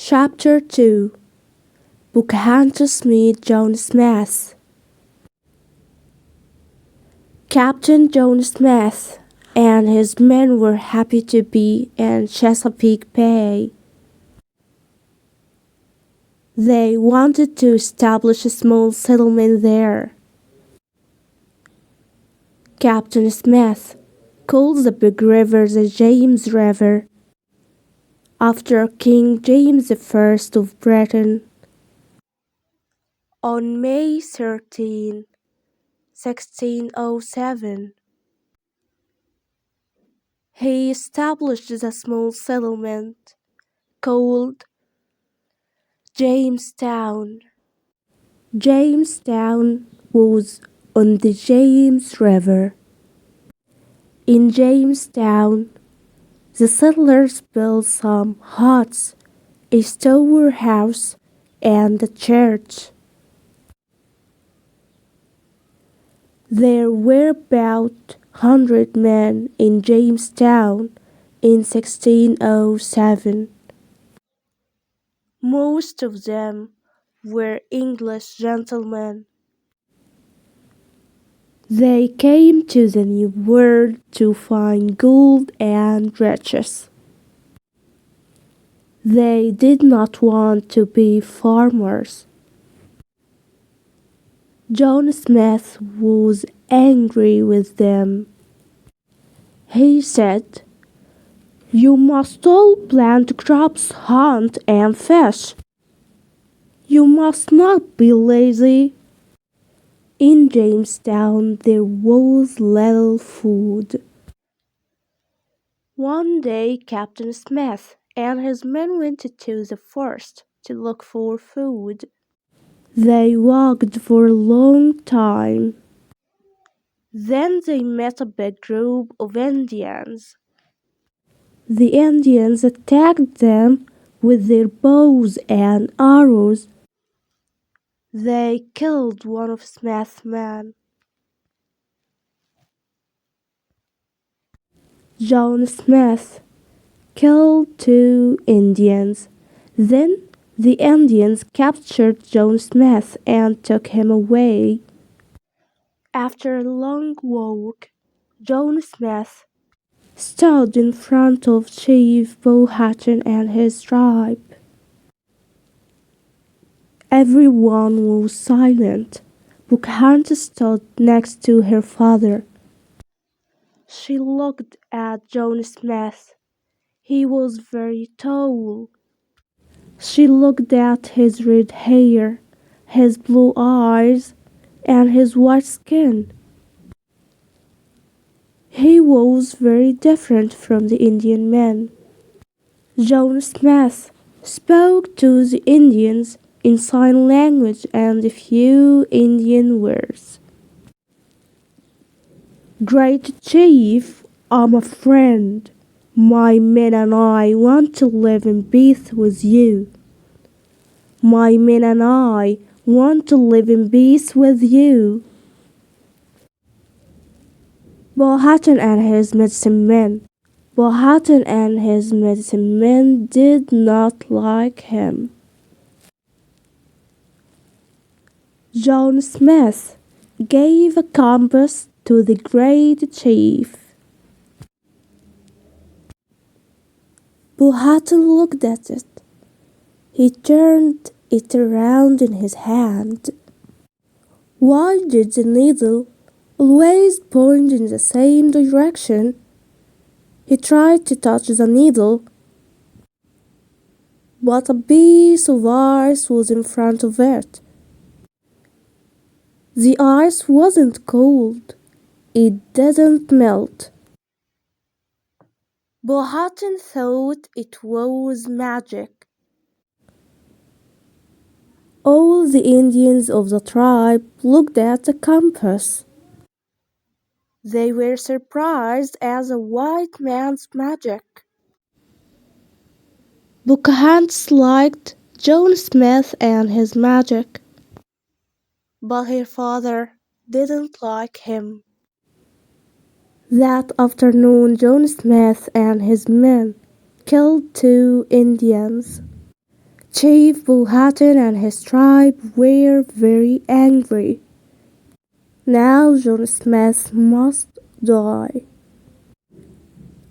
Chapter 2. Pocahontas meets John Smith. Captain John Smith and his men were happy to be in Chesapeake Bay. They wanted to establish a small settlement there. Captain Smith called the big river the James River, after King James I of Britain. On May 13, 1607, he established a small settlement called Jamestown. Jamestown was on the James River. In Jamestown, the settlers built some huts, a storehouse, and a church. There were about 100 men in Jamestown in 1607. Most of them were English gentlemen. They came to the New World to find gold and riches. They did not want to be farmers. John Smith was angry with them. He said, "You must all plant crops, hunt, and fish. You must not be lazy." In Jamestown there was little food. One day Captain Smith and his men went to the forest to look for food. They walked for a long time. Then they met a big group of Indians. The Indians attacked them with their bows and arrows. They killed one of Smith's men. John Smith killed 2 Indians. Then the Indians captured John Smith and took him away. After a long walk, John Smith stood in front of Chief Powhatan and his tribe. Everyone was silent. Pocahontas stood next to her father. She looked at John Smith. He was very tall. She looked at his red hair, his blue eyes, and his white skin. He was very different from the Indian men. John Smith spoke to the Indians in sign language and a few Indian words. "Great Chief, I'm a friend. My men and I want to live in peace with you. My men and I want to live in peace with you." Powhatan and his medicine men did not like him. John Smith gave a compass to the great chief. Powhatan looked at it. He turned it around in his hand. Why did the needle always point in the same direction? He tried to touch the needle, but a piece of ice was in front of it. The ice wasn't cold. It didn't melt. Powhatan thought it was magic. All the Indians of the tribe looked at the compass. They were surprised at the white man's magic. Pocahontas liked John Smith and his magic, but her father didn't like him. That afternoon, John Smith and his men killed 2 Indians. Chief Powhatan and his tribe were very angry. Now John Smith must die.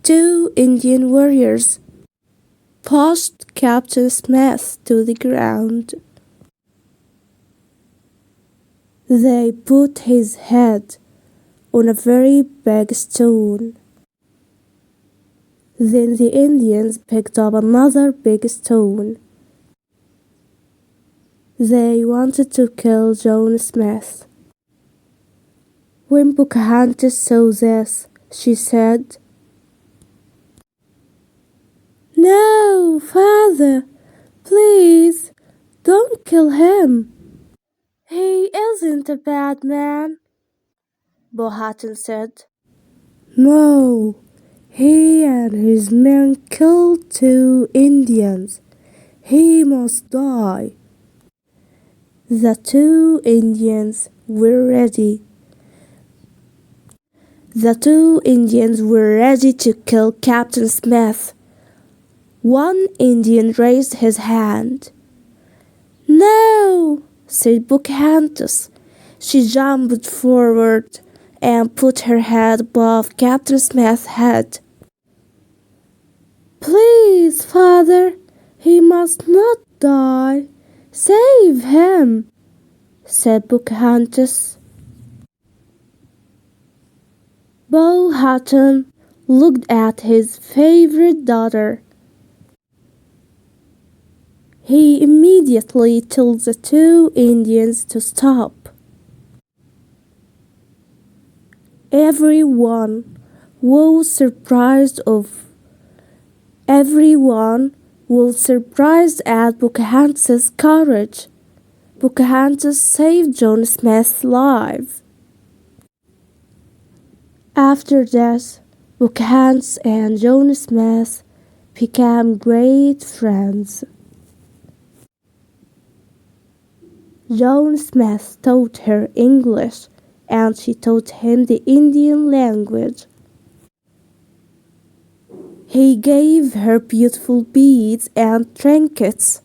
Two Indian warriors pushed Captain Smith to the ground. They put his head on a very big stone. Then the Indians picked up another big stone. They wanted to kill John Smith. When Pocahontas saw this, she said, "No, father, please, don't kill him. He isn't a bad man." Powhatan said, "No, he and his men killed two Indians. He must die." The two Indians were ready. The two Indians were ready to kill Captain Smith. One Indian raised his hand. "No," said Pocahontas. She jumped forward and put her head above Captain Smith's head. "Please, father, he must not die. Save him," said Pocahontas. Powhatan looked at his favorite daughter. He immediately told the two Indians to stop. Everyone was surprised at Pocahontas' courage. Pocahontas saved John Smith's life. After that, Pocahontas and John Smith became great friends. John Smith taught her English, and she taught him the Indian language. He gave her beautiful beads and trinkets.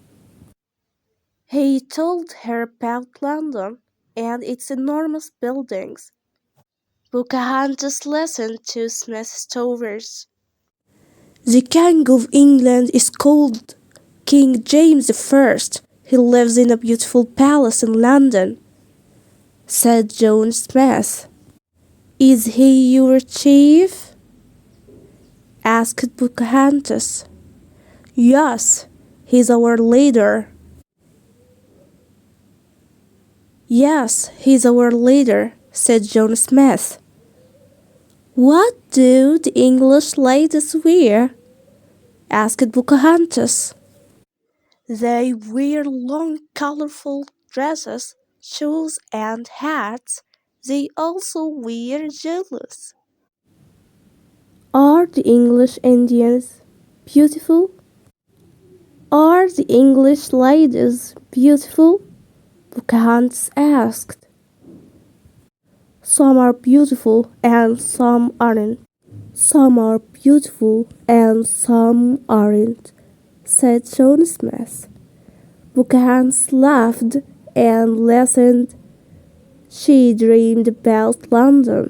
He told her about London and its enormous buildings. Pocahontas listened to Smith's stories. "The King of England is called King James I. He lives in a beautiful palace in London," said John Smith. "Is he your chief?" asked Pocahontas. "Yes, he's our leader." "Yes, he's our leader," said John Smith. "What do the English ladies wear?" asked Pocahontas. "They wear long, colorful dresses, shoes, and hats. They also wear jewels." "Are the English Indians beautiful?" "Are the English ladies beautiful?" Pocahontas asked. "Some are beautiful and some aren't. Some are beautiful and some aren't," said John Smith. Pocahontas laughed and listened. She dreamed about London.